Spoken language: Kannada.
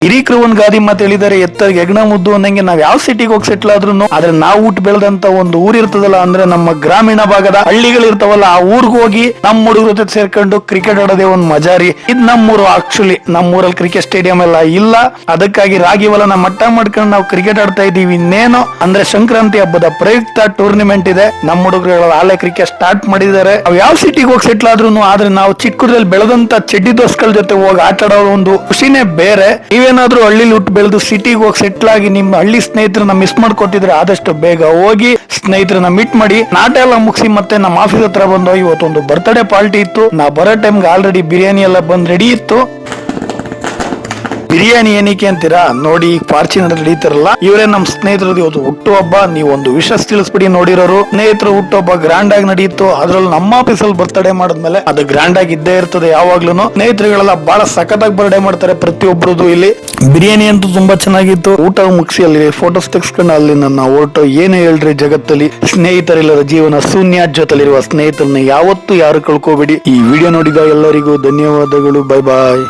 ಹಿರೀಕರು ಒಂದ್ ಗಾದಿ ಮಾತು ಹೇಳಿದಾರೆ, ಎತ್ತರಿಗೆ ಹೆಗ್ಣ ಮುದ್ದು ಅನ್ನಂಗೆ ನಾವ್ ಯಾವ ಸಿಟಿಗೆ ಹೋಗಿ ಸೆಟ್ಲ್ ಆದ್ರೂ ಆದ್ರೆ ನಾವು ಊಟ ಬೆಳೆದಂತ ಒಂದು ಊರ್ ಇರ್ತದಲ್ಲ, ಅಂದ್ರೆ ನಮ್ಮ ಗ್ರಾಮೀಣ ಭಾಗದ ಹಳ್ಳಿಗಳು ಇರ್ತಾವಲ್ಲ, ಆ ಊರ್ಗ್ ಹೋಗಿ ನಮ್ಮ ಹುಡುಗರ ಜೊತೆ ಸೇರ್ಕೊಂಡು ಕ್ರಿಕೆಟ್ ಆಡೋದೇ ಒಂದ್ ಮಜಾರಿ. ಇದು ನಮ್ಮೂರು. ಆಕ್ಚುಲಿ ನಮ್ಮೂರಲ್ಲಿ ಕ್ರಿಕೆಟ್ ಸ್ಟೇಡಿಯಂ ಎಲ್ಲ ಇಲ್ಲ, ಅದಕ್ಕಾಗಿ ರಾಗಿ ಹೊಲನ ಮಟ್ಟ ಮಾಡ್ಕೊಂಡು ನಾವು ಕ್ರಿಕೆಟ್ ಆಡ್ತಾ ಇದೀವಿ. ಇನ್ನೇನು ಅಂದ್ರೆ ಸಂಕ್ರಾಂತಿ ಹಬ್ಬದ ಪ್ರಯುಕ್ತ ಟೂರ್ನಿಮೆಂಟ್ ಇದೆ, ನಮ್ಮ ಹುಡುಗರು ಆಲೆ ಕ್ರಿಕೆಟ್ ಸ್ಟಾರ್ಟ್ ಮಾಡಿದ್ದಾರೆ. ಅವ್ ಯಾವ ಸಿಟಿಗೆ ಹೋಗಿ ಸೆಟ್ಲ್ ಆದ್ರೂ ಆದ್ರೆ ನಾವು ಚಿಕ್ಕದಲ್ಲಿ ಬೆಳೆದಂತ ಚಡ್ಡಿ ದೋಸ್ಗಳ ಜೊತೆ ಹೋಗಿ ಆಟ ಆಡೋ ಒಂದು ಖುಷಿನೇ ಬೇರೆ. ನೀವೇನಾದ್ರೂ ಹಳ್ಳಿಲಿ ಹುಟ್ಟು ಬೆಳೆದು ಸಿಟಿಗೆ ಹೋಗಿ ಸೆಟ್ಲ್ ಆಗಿ ನಿಮ್ಮ ಹಳ್ಳಿ ಸ್ನೇಹಿತರನ್ನ ಮಿಸ್ ಮಾಡ್ಕೊತಿದ್ರೆ ಆದಷ್ಟು ಬೇಗ ಹೋಗಿ ಸ್ನೇಹಿತರನ್ನ ಮೀಟ್ ಮಾಡಿ. ನಾಟ ಎಲ್ಲ ಮುಗಿಸಿ ಮತ್ತೆ ನಮ್ಮ ಆಫೀಸ್ ಹತ್ರ ಬಂದು ಇವತ್ತೊಂದು ಬರ್ತ್ಡೇ ಪಾರ್ಟಿ ಇತ್ತು. ನಾ ಬರೋ ಟೈಮ್ಗೆ ಆಲ್ರೆಡಿ ಬಿರಿಯಾನಿ ಎಲ್ಲ ಬಂದ್ ರೆಡಿ ಇತ್ತು. ಬಿರಿಯಾನಿ ಏನಕ್ಕೆ ಅಂತೀರಾ? ನೋಡಿ, ಫಾರ್ಚುನರ್ ನಡೀತಾರಲ್ಲ, ಇವರೇ ನಮ್ಮ ಸ್ನೇಹಿತರದ್ದು ಇವತ್ತು ಹುಟ್ಟುಹಬ್ಬ. ನೀವು ಒಂದು ವಿಷಯ ತಿಳಿಸ್ಬಿಡಿ ನೋಡಿರೋರು. ಸ್ನೇಹಿತರು ಹುಟ್ಟುಹಬ್ಬ ಗ್ರ್ಯಾಂಡ್ ಆಗಿ ನಡೀತು. ಅದ್ರಲ್ಲಿ ನಮ್ಮ ಆಫೀಸಲ್ಲಿ ಬರ್ತ್ಡೇ ಮಾಡಿದ್ಮೇಲೆ ಅದು ಗ್ರ್ಯಾಂಡ್ ಆಗಿ ಇದ್ದೇ ಇರ್ತದೆ ಯಾವಾಗ್ಲೂ. ಸ್ನೇಹಿತರುಗಳೆಲ್ಲ ಬಹಳ ಸಖತ್ತಾಗಿ ಬರ್ಡೇ ಮಾಡ್ತಾರೆ ಪ್ರತಿಯೊಬ್ಬರದು. ಇಲ್ಲಿ ಬಿರಿಯಾನಿ ಅಂತೂ ತುಂಬಾ ಚೆನ್ನಾಗಿತ್ತು. ಊಟ ಮುಗಿಸಿ ಅಲ್ಲಿ ಫೋಟೋಸ್ ತೆಗೆಸ್ಕೊಂಡು ಅಲ್ಲಿ ನನ್ನ ಹೊರಟು. ಏನೇ ಹೇಳ್ರಿ, ಜಗತ್ತಲ್ಲಿ ಸ್ನೇಹಿತರಿಲ್ಲದ ಜೀವನ ಶೂನ್ಯ. ಜೊತೆಲಿರುವ ಸ್ನೇಹಿತರನ್ನ ಯಾವತ್ತೂ ಯಾರು ಕಳ್ಕೋಬೇಡಿ. ಈ ವಿಡಿಯೋ ನೋಡಿದ ಎಲ್ಲರಿಗೂ ಧನ್ಯವಾದಗಳು. ಬೈ ಬಾಯ್.